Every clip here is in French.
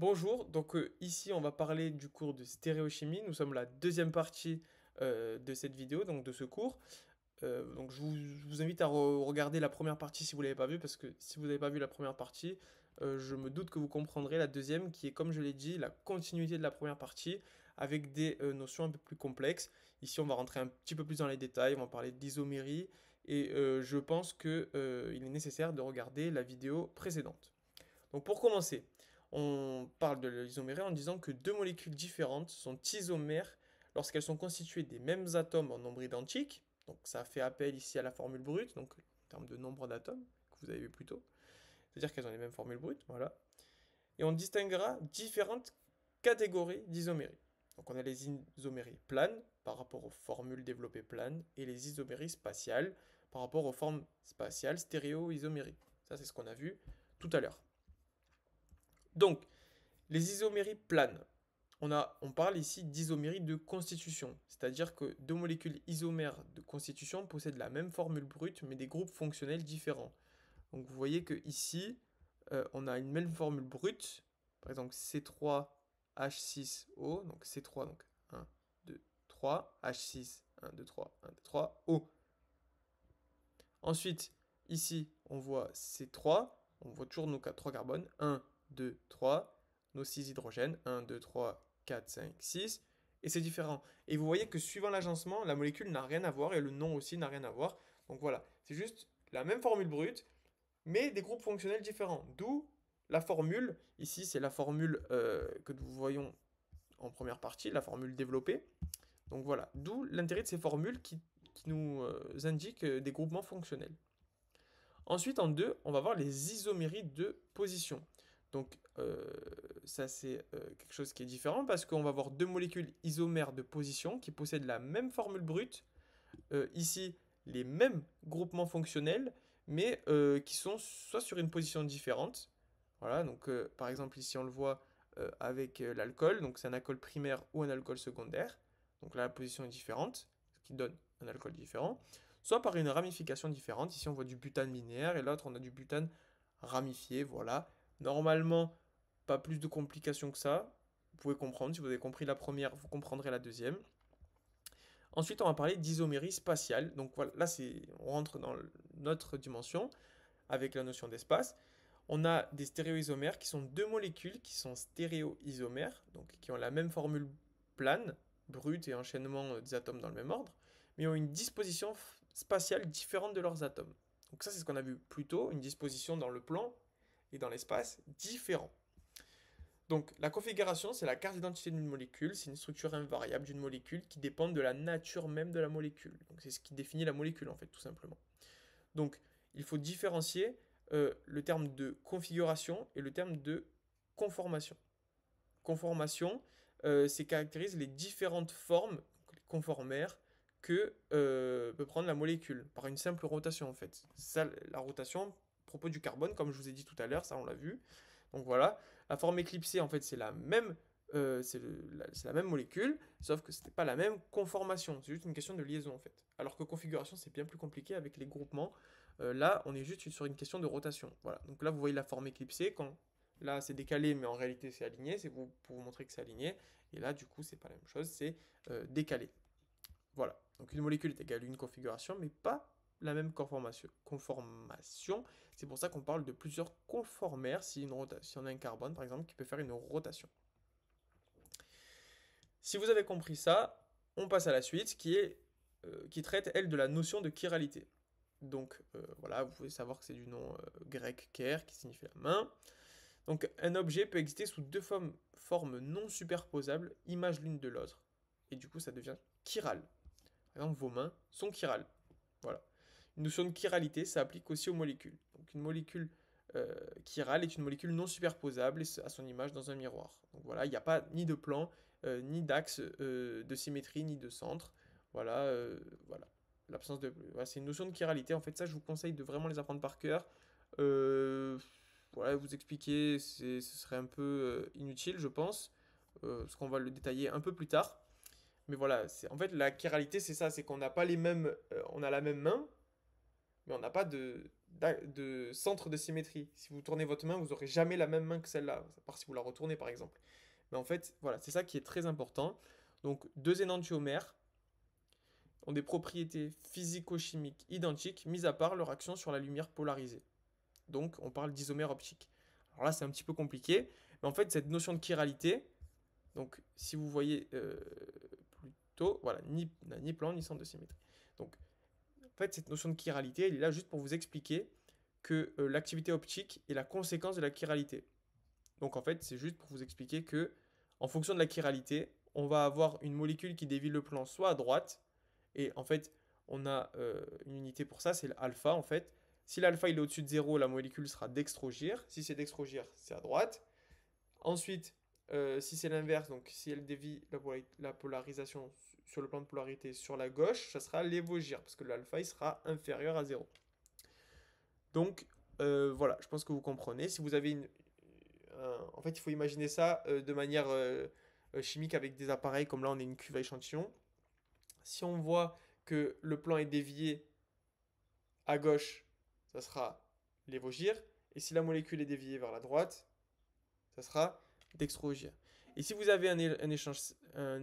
Bonjour, ici on va parler du cours de stéréochimie. Nous sommes la deuxième partie de cette vidéo, donc de ce cours. Je vous invite à regarder la première partie si vous ne l'avez pas vue, parce que si vous n'avez pas vu la première partie, je me doute que vous comprendrez la deuxième, qui est, comme je l'ai dit, la continuité de la première partie, avec des notions un peu plus complexes. Ici on va rentrer un petit peu plus dans les détails, on va parler d'isomérie, et je pense qu'il est nécessaire de regarder la vidéo précédente. Donc pour commencer, on parle de l'isomérie en disant que deux molécules différentes sont isomères lorsqu'elles sont constituées des mêmes atomes en nombre identique. Donc ça fait appel ici à la formule brute, donc en termes de nombre d'atomes que vous avez vu plus tôt. C'est-à-dire qu'elles ont les mêmes formules brutes, voilà. Et on distinguera différentes catégories d'isomérie. Donc on a les isoméries planes par rapport aux formules développées planes et les isoméries spatiales par rapport aux formes spatiales stéréo-isomérie. Ça c'est ce qu'on a vu tout à l'heure. Donc, les isoméries planes. On parle ici d'isomérie de constitution, c'est-à-dire que deux molécules isomères de constitution possèdent la même formule brute mais des groupes fonctionnels différents. Donc vous voyez que ici, on a une même formule brute, par exemple C3H6O, donc C3, donc 1, 2, 3, H6, 1, 2, 3, 1, 2, 3, O. Ensuite, ici, on voit C3, on voit toujours nos 3 carbones, 1, 2, 3, nos 6 hydrogènes, 1, 2, 3, 4, 5, 6, et c'est différent. Et vous voyez que suivant l'agencement, la molécule n'a rien à voir, et le nom aussi n'a rien à voir. Donc voilà, c'est juste la même formule brute, mais des groupes fonctionnels différents. D'où la formule, ici c'est la formule que nous voyons en première partie, la formule développée. Donc voilà, d'où l'intérêt de ces formules qui nous indiquent des groupements fonctionnels. Ensuite, en deux, on va voir les isoméries de position. Donc ça c'est quelque chose qui est différent parce qu'on va voir deux molécules isomères de position qui possèdent la même formule brute, ici les mêmes groupements fonctionnels, mais qui sont soit sur une position différente. Voilà, donc par exemple ici on le voit avec l'alcool, donc c'est un alcool primaire ou un alcool secondaire. Donc là la position est différente, ce qui donne un alcool différent. Soit par une ramification différente, ici on voit du butane linéaire et l'autre on a du butane ramifié, voilà. Normalement, pas plus de complications que ça. Vous pouvez comprendre, si vous avez compris la première, vous comprendrez la deuxième. Ensuite, on va parler d'isomérie spatiale. Donc voilà, là, on rentre dans notre dimension avec la notion d'espace. On a des stéréoisomères qui sont deux molécules qui sont stéréoisomères, donc qui ont la même formule plane, brute et enchaînement des atomes dans le même ordre, mais ont une disposition spatiale différente de leurs atomes. Donc ça, c'est ce qu'on a vu plus tôt, une disposition dans le plan et dans l'espace différent. Donc la configuration, c'est la carte d'identité d'une molécule, c'est une structure invariable d'une molécule qui dépend de la nature même de la molécule. Donc c'est ce qui définit la molécule en fait, tout simplement. Donc il faut différencier le terme de configuration et le terme de conformation. Conformation, c'est caractérise les différentes formes, donc les conformères, que peut prendre la molécule par une simple rotation en fait. Ça, la rotation, à propos du carbone, comme je vous ai dit tout à l'heure, ça on l'a vu. Donc voilà, la forme éclipsée en fait c'est la même, la même molécule, sauf que c'était pas la même conformation. C'est juste une question de liaison en fait. Alors que configuration c'est bien plus compliqué avec les groupements. Là on est juste sur une question de rotation. Voilà. Donc là vous voyez la forme éclipsée quand là, c'est décalé, mais en réalité, c'est aligné. C'est pour vous montrer que c'est aligné. Et là, du coup, c'est pas la même chose, c'est décalé. Voilà. Donc, une molécule est égale à une configuration, mais pas la même conformation. C'est pour ça qu'on parle de plusieurs conformères si on a un carbone, par exemple, qui peut faire une rotation. Si vous avez compris ça, on passe à la suite, qui traite, elle, de la notion de chiralité. Donc, voilà, vous pouvez savoir que c'est du nom grec ker, qui signifie la main. Donc un objet peut exister sous deux formes non superposables, images l'une de l'autre. Et du coup, ça devient chiral. Par exemple, vos mains sont chirales. Voilà. Une notion de chiralité s'applique aussi aux molécules. Donc une molécule chirale est une molécule non superposable à son image dans un miroir. Donc voilà, il n'y a pas ni de plan, ni d'axe de symétrie, ni de centre. Voilà, voilà. L'absence de. Voilà, c'est une notion de chiralité. En fait, ça, je vous conseille de vraiment les apprendre par cœur. Euh, voilà, vous expliquer, ce serait un peu inutile, je pense, parce qu'on va le détailler un peu plus tard. Mais voilà, en fait la chiralité, c'est ça, c'est qu'on n'a pas les mêmes, on a la même main, mais on n'a pas de centre de symétrie. Si vous tournez votre main, vous n'aurez jamais la même main que celle-là, à part si vous la retournez par exemple. Mais en fait, voilà, c'est ça qui est très important. Donc, deux énantiomères ont des propriétés physico-chimiques identiques, mis à part leur action sur la lumière polarisée. Donc, on parle d'isomère optique. Alors là, c'est un petit peu compliqué, mais en fait, cette notion de chiralité, donc si vous voyez plutôt, voilà, ni plan ni centre de symétrie. Donc, en fait, cette notion de chiralité, elle est là juste pour vous expliquer que l'activité optique est la conséquence de la chiralité. Donc, en fait, c'est juste pour vous expliquer que, en fonction de la chiralité, on va avoir une molécule qui dévie le plan soit à droite, et en fait, on a une unité pour ça, c'est l'alpha en fait. Si l'alpha il est au-dessus de 0, la molécule sera dextrogire. Si c'est dextrogire, c'est à droite. Ensuite, si c'est l'inverse, donc si elle dévie la polarisation sur le plan de polarité sur la gauche, ça sera lévogire, parce que l'alpha il sera inférieur à 0. Donc voilà, je pense que vous comprenez. Si vous avez en fait, il faut imaginer ça de manière chimique avec des appareils, comme là on est une cuve à échantillon. Si on voit que le plan est dévié à gauche, ça sera lévogir. Et si la molécule est déviée vers la droite, ça sera dextrogir. Et si vous avez un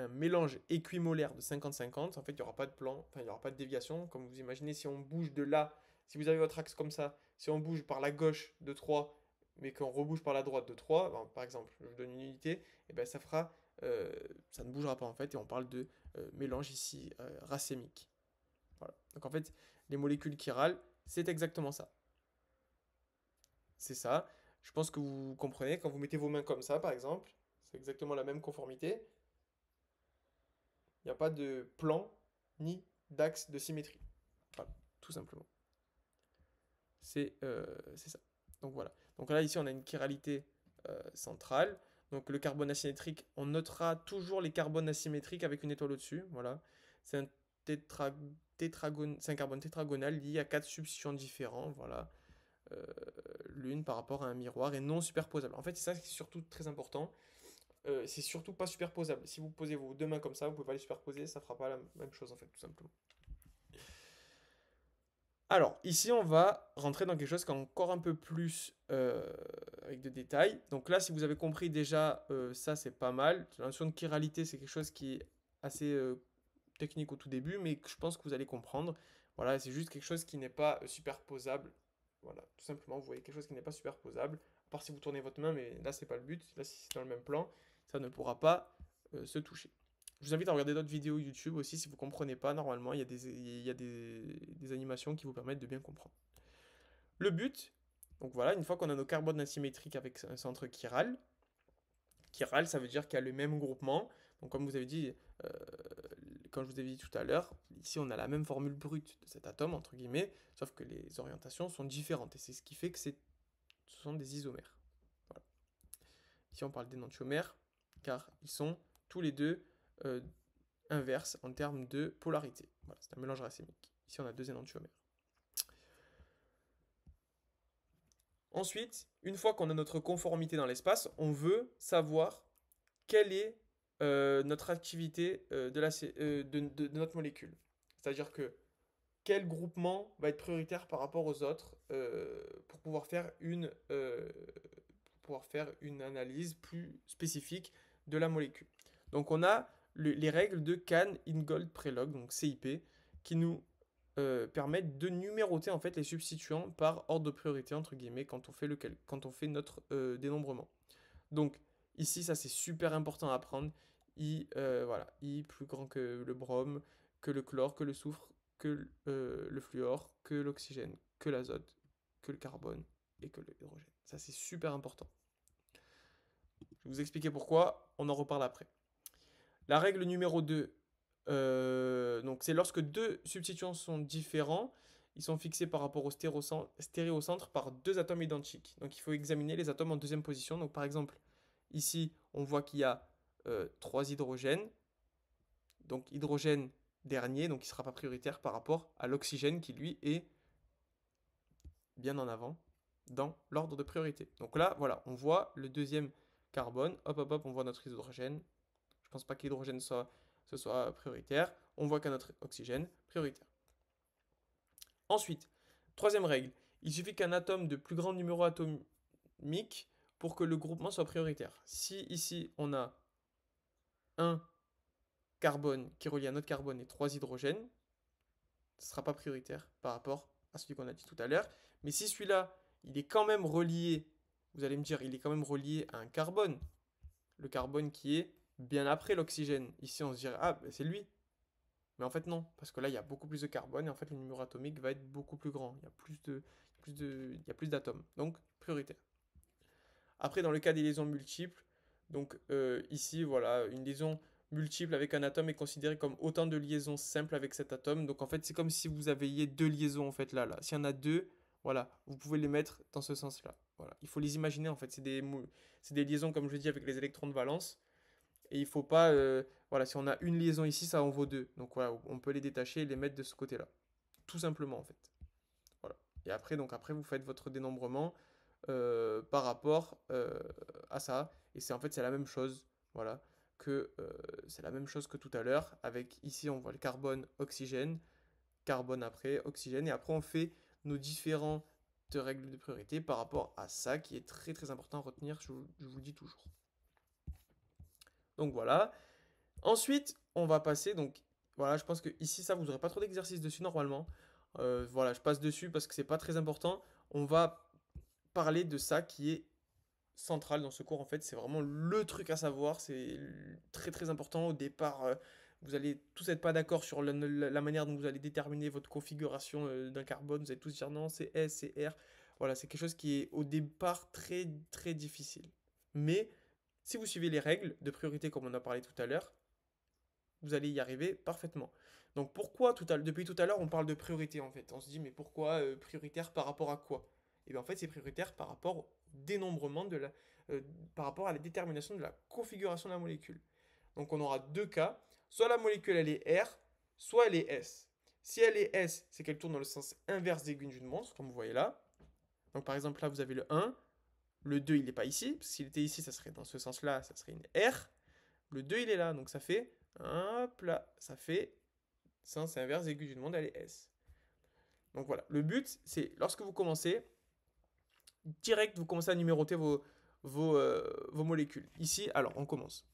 mélange équimolaire de 50-50, en fait, il n'y aura pas de plan, enfin, il n'y aura pas de déviation. Comme vous imaginez, si on bouge de là, si vous avez votre axe comme ça, si on bouge par la gauche de 3, mais qu'on rebouge par la droite de 3, ben, par exemple, je vous donne une unité, et ben ça fera, ça ne bougera pas en fait, et on parle de mélange ici racémique. Voilà. Donc en fait, les molécules chirales, c'est exactement ça. C'est ça. Je pense que vous comprenez. Quand vous mettez vos mains comme ça, par exemple, c'est exactement la même conformité. Il n'y a pas de plan ni d'axe de symétrie. Voilà, tout simplement. C'est ça. Donc voilà. Donc là, ici, on a une chiralité centrale. Donc le carbone asymétrique, on notera toujours les carbones asymétriques avec une étoile au-dessus. Voilà. C'est un c'est un carbone tétragonal lié à 4 substituants différents. Voilà. L'une par rapport à un miroir et non superposable. En fait, c'est ça qui est surtout très important. C'est surtout pas superposable. Si vous posez vos deux mains comme ça, vous pouvez pas les superposer, ça fera pas la même chose en fait, tout simplement. Alors, ici, on va rentrer dans quelque chose qui est encore un peu plus avec de détails. Donc là, si vous avez compris déjà, ça c'est pas mal. La notion de chiralité, c'est quelque chose qui est assez technique au tout début, mais que je pense que vous allez comprendre. Voilà, c'est juste quelque chose qui n'est pas superposable. Voilà, tout simplement, vous voyez quelque chose qui n'est pas superposable. À part si vous tournez votre main, mais là, c'est pas le but. Là, si c'est dans le même plan, ça ne pourra pas se toucher. Je vous invite à regarder d'autres vidéos YouTube aussi si vous ne comprenez pas. Normalement, il y a des animations qui vous permettent de bien comprendre. Le but, donc voilà, une fois qu'on a nos carbones asymétriques avec un centre chiral, chiral, ça veut dire qu'il y a le même groupement. Donc comme vous avez dit, quand je vous ai dit tout à l'heure, ici on a la même formule brute de cet atome, entre guillemets, sauf que les orientations sont différentes. Et c'est ce qui fait que ce sont des isomères. Voilà. Ici on parle d'énantiomères, car ils sont tous les deux inverses en termes de polarité. Voilà, c'est un mélange racémique. Ici on a deux énantiomères. Ensuite, une fois qu'on a notre conformité dans l'espace, on veut savoir quelle est notre activité de notre molécule. C'est-à-dire que quel groupement va être prioritaire par rapport aux autres pour pouvoir faire une analyse plus spécifique de la molécule. Donc on a les règles de Can-Ingold-Prelog, donc CIP, qui nous permettent de numéroter en fait les substituants par ordre de priorité entre guillemets quand on fait notre dénombrement. Donc ici ça c'est super important à apprendre. Voilà, I plus grand que le brome, que le chlore, que le soufre, que le fluor, que l'oxygène, que l'azote, que le carbone et que l'hydrogène. Ça c'est super important. Je vais vous expliquer pourquoi, on en reparle après. La règle numéro 2, donc c'est lorsque deux substituants sont différents, ils sont fixés par rapport au stéréocentre par deux atomes identiques. Donc il faut examiner les atomes en deuxième position. Donc par exemple, ici, on voit qu'il y a 3 hydrogènes. Donc hydrogène dernier, donc il ne sera pas prioritaire par rapport à l'oxygène qui lui est bien en avant dans l'ordre de priorité. Donc là, voilà, on voit le deuxième carbone. Hop, hop, hop, on voit notre hydrogène. Je ne pense pas que l'hydrogène soit prioritaire. On voit qu'un autre oxygène prioritaire. Ensuite, Troisième règle, il suffit qu'un atome de plus grand numéro atomique pour que le groupement soit prioritaire. Si ici on a un carbone qui relie à un autre carbone et 3 hydrogènes, ce ne sera pas prioritaire par rapport à celui qu'on a dit tout à l'heure. Mais si celui-là, il est quand même relié, vous allez me dire, il est quand même relié à un carbone, le carbone qui est bien après l'oxygène. Ici, on se dirait, ah, ben c'est lui. Mais en fait, non, parce que là, il y a beaucoup plus de carbone et en fait, le numéro atomique va être beaucoup plus grand. Il y a il y a plus d'atomes, donc prioritaire. Après, dans le cas des liaisons multiples, donc ici, voilà, une liaison multiple avec un atome est considérée comme autant de liaisons simples avec cet atome. Donc en fait, c'est comme si vous aviez deux liaisons en fait là. S'il y en a deux, voilà, vous pouvez les mettre dans ce sens-là. Voilà, il faut les imaginer en fait. C'est des liaisons comme je dis avec les électrons de valence. Et il faut pas, voilà, si on a une liaison ici, ça en vaut deux. Donc voilà, on peut les détacher et les mettre de ce côté-là. Tout simplement en fait. Voilà. Et après, donc après, vous faites votre dénombrement par rapport à ça. Et c'est en fait c'est la même chose, voilà, que c'est la même chose que tout à l'heure. Avec ici on voit le carbone, oxygène, carbone après, oxygène, et après on fait nos différentes règles de priorité par rapport à ça qui est très très important à retenir. Je vous le dis toujours. Donc voilà. Ensuite on va passer donc voilà, je pense que ici ça vous n'aurez pas trop d'exercices dessus normalement. Voilà, je passe dessus parce que c'est pas très important. On va parler de ça qui est central dans ce cours. En fait, c'est vraiment le truc à savoir. C'est très très important. Au départ, vous allez tous être pas d'accord sur la manière dont vous allez déterminer votre configuration d'un carbone. Vous allez tous dire non, c'est S, c'est R. Voilà, c'est quelque chose qui est au départ très très difficile. Mais si vous suivez les règles de priorité comme on a parlé tout à l'heure, vous allez y arriver parfaitement. Donc pourquoi depuis tout à l'heure on parle de priorité en fait. On se dit mais pourquoi prioritaire par rapport à quoi? Et bien en fait c'est prioritaire par rapport au dénombrement euh, par rapport à la détermination de la configuration de la molécule. Donc on aura deux cas, soit la molécule elle est R, soit elle est S. Si elle est S, c'est qu'elle tourne dans le sens inverse des aiguilles d'une montre, comme vous voyez là. Donc par exemple là vous avez le 1, le 2 il n'est pas ici, parce que s'il était ici ça serait dans ce sens-là, ça serait une R. Le 2 il est là, donc ça fait, hop là, ça fait sens inverse aiguille d'une montre, elle est S. Donc voilà, le but c'est lorsque vous commencez, direct vous commencez à numéroter vos molécules. Ici, alors on commence.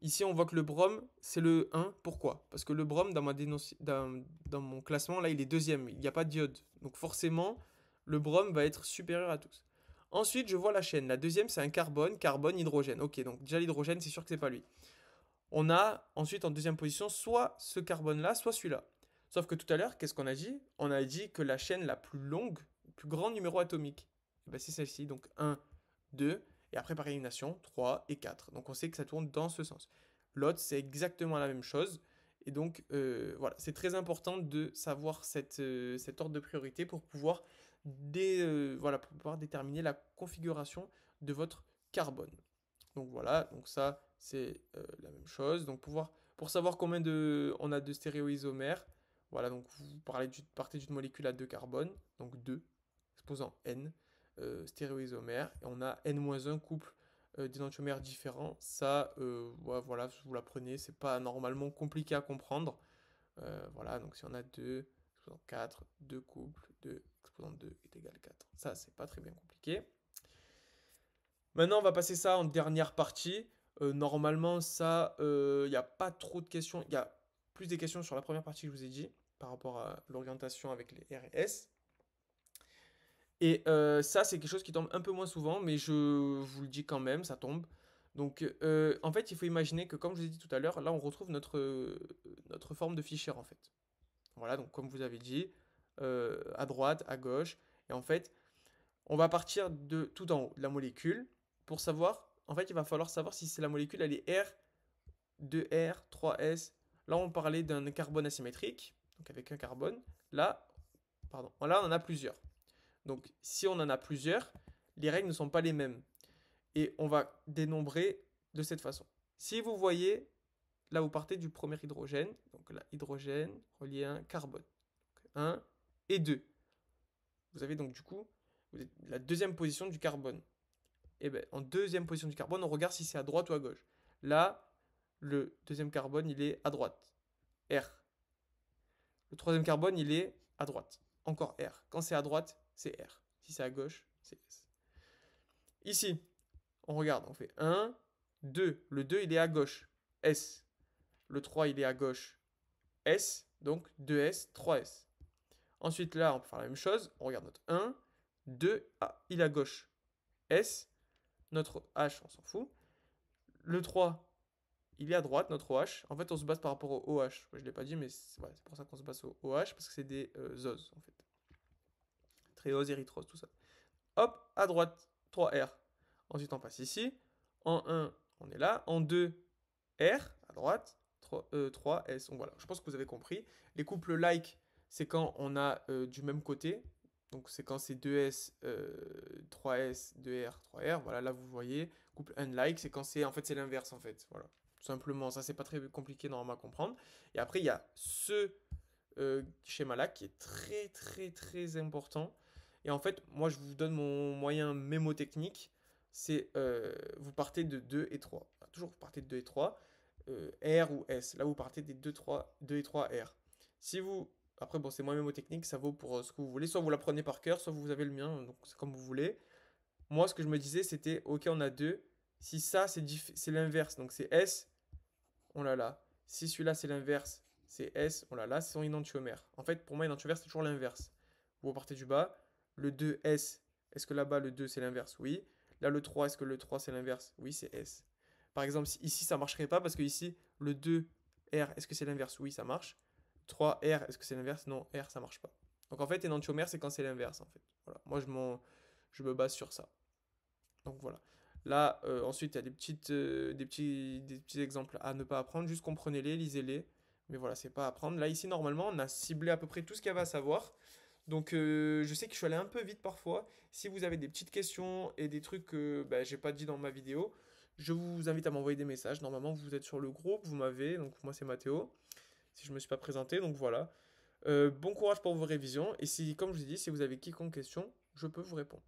Ici, on voit que le brome, c'est le 1. Pourquoi? Parce que le brome, dans mon classement, là, il est deuxième. Il n'y a pas d'iode. Donc forcément, le brome va être supérieur à tous. Ensuite, je vois la chaîne. La deuxième, c'est un carbone, carbone, hydrogène. Ok, donc déjà l'hydrogène, c'est sûr que c'est pas lui. On a ensuite en deuxième position soit ce carbone-là, soit celui-là. Sauf que tout à l'heure, qu'est-ce qu'on a dit? On a dit que la chaîne la plus longue, le plus grand numéro atomique, ben c'est celle-ci. Donc 1, 2, et après par élimination, 3 et 4. Donc on sait que ça tourne dans ce sens. L'autre, c'est exactement la même chose. Et donc voilà, c'est très important de savoir cet ordre de priorité pour pouvoir, voilà, pour pouvoir déterminer la configuration de votre carbone. Donc voilà, donc ça c'est la même chose. Donc pour savoir combien on a de stéréoisomères, voilà, donc vous partez d'une molécule à 2 carbones, donc 2, exposant N, stéréoisomères, et on a N-1 couple d'énantiomères différents. Ça, voilà, vous l'apprenez, c'est pas normalement compliqué à comprendre. Voilà, donc si on a 2, exposant 4, 2 couples, 2 exposant 2 est égal à 4. Ça, c'est pas très bien compliqué. Maintenant, on va passer ça en dernière partie. Normalement, ça, il n'y a pas trop de questions. Il y a plus des questions sur la première partie que je vous ai dit, par rapport à l'orientation avec les R et S. Et ça, c'est quelque chose qui tombe un peu moins souvent, mais je vous le dis quand même, ça tombe. Donc, en fait, il faut imaginer que, comme je vous ai dit tout à l'heure, là, on retrouve notre forme de Fischer, en fait. Voilà, donc comme vous avez dit, à droite, à gauche. Et en fait, on va partir de tout en haut, de la molécule, pour savoir, en fait, il va falloir savoir si c'est la molécule, elle est R, 2R, 3S. Là, on parlait d'un carbone asymétrique, donc avec un carbone. Là, pardon, là, on en a plusieurs. Donc, si on en a plusieurs, les règles ne sont pas les mêmes. Et on va dénombrer de cette façon. Si vous voyez, là, vous partez du premier hydrogène. Donc là, hydrogène relié à un carbone. 1 et 2. Vous avez donc du coup la deuxième position du carbone. Et bien, en deuxième position du carbone, on regarde si c'est à droite ou à gauche. Là, le deuxième carbone, il est à droite. R. Le troisième carbone, il est à droite. encore R. Quand c'est à droite, c'est R. Si c'est à gauche, c'est S. Ici, on regarde, on fait 1, 2. Le 2, il est à gauche, S. Le 3, il est à gauche, S. Donc 2S, 3S. Ensuite, là, on peut faire la même chose. On regarde notre 1, 2, ah, il est à gauche, S. Notre H, on s'en fout. Le 3, il est à droite, notre OH. En fait, on se base par rapport au OH. Je ne l'ai pas dit, mais c'est pour ça qu'on se base au OH, parce que c'est des oses, en fait. Tréose, érythrose, tout ça. Hop, à droite, 3R. Ensuite, on passe ici. En 1, on est là. En 2, R, à droite. 3 S. Donc voilà, je pense que vous avez compris. Les couples like, c'est quand on a du même côté. Donc c'est quand c'est 2S, 3S, 2R, 3R. Voilà, là vous voyez. Couple unlike, c'est quand c'est en fait c'est l'inverse en fait. Voilà. Tout simplement, ça c'est pas très compliqué normalement à comprendre. Et après il y a ce schéma-là qui est très très très important. Et en fait, moi je vous donne mon moyen mémotechnique. C'est vous partez de 2 et 3. Toujours vous partez de 2 et 3. R ou S. Là vous partez des 2, 3, 2 et 3 R. Si vous après, bon, c'est moi mémotechnique, ça vaut pour ce que vous voulez. Soit vous la prenez par cœur, soit vous avez le mien, donc c'est comme vous voulez. Moi, ce que je me disais, c'était, ok, on a 2. Si ça, c'est l'inverse, donc c'est S, on l'a là. Si celui-là, c'est l'inverse, c'est S, on l'a là. C'est son énantiomère. En fait, pour moi, énantiomère, c'est toujours l'inverse. Vous repartez du bas. Le 2S, est-ce que là-bas, le 2, c'est l'inverse? Oui. Là, le 3, est-ce que le 3, c'est l'inverse? Oui, c'est S. Par exemple, ici, ça ne marcherait pas parce que ici, le 2R, est-ce que c'est l'inverse? Oui, ça marche. 3R, est-ce que c'est l'inverse? Non, R, ça marche pas. Donc en fait, énantiomère, c'est quand c'est l'inverse, en fait. Voilà. Moi, je me base sur ça. Donc voilà. Là, ensuite, il y a des petits exemples à ne pas apprendre. Juste comprenez-les, lisez-les. Mais voilà, c'est pas à apprendre. Là, ici, normalement, on a ciblé à peu près tout ce qu'il y avait à savoir. Donc, je sais que je suis allé un peu vite parfois. Si vous avez des petites questions et des trucs que j'ai pas dit dans ma vidéo, je vous invite à m'envoyer des messages. Normalement, vous êtes sur le groupe, vous m'avez. Donc, moi, c'est Mathéo. Si je me suis pas présenté, donc voilà. Bon courage pour vos révisions. Et si, comme je vous ai dit, si vous avez quiconque question, je peux vous répondre.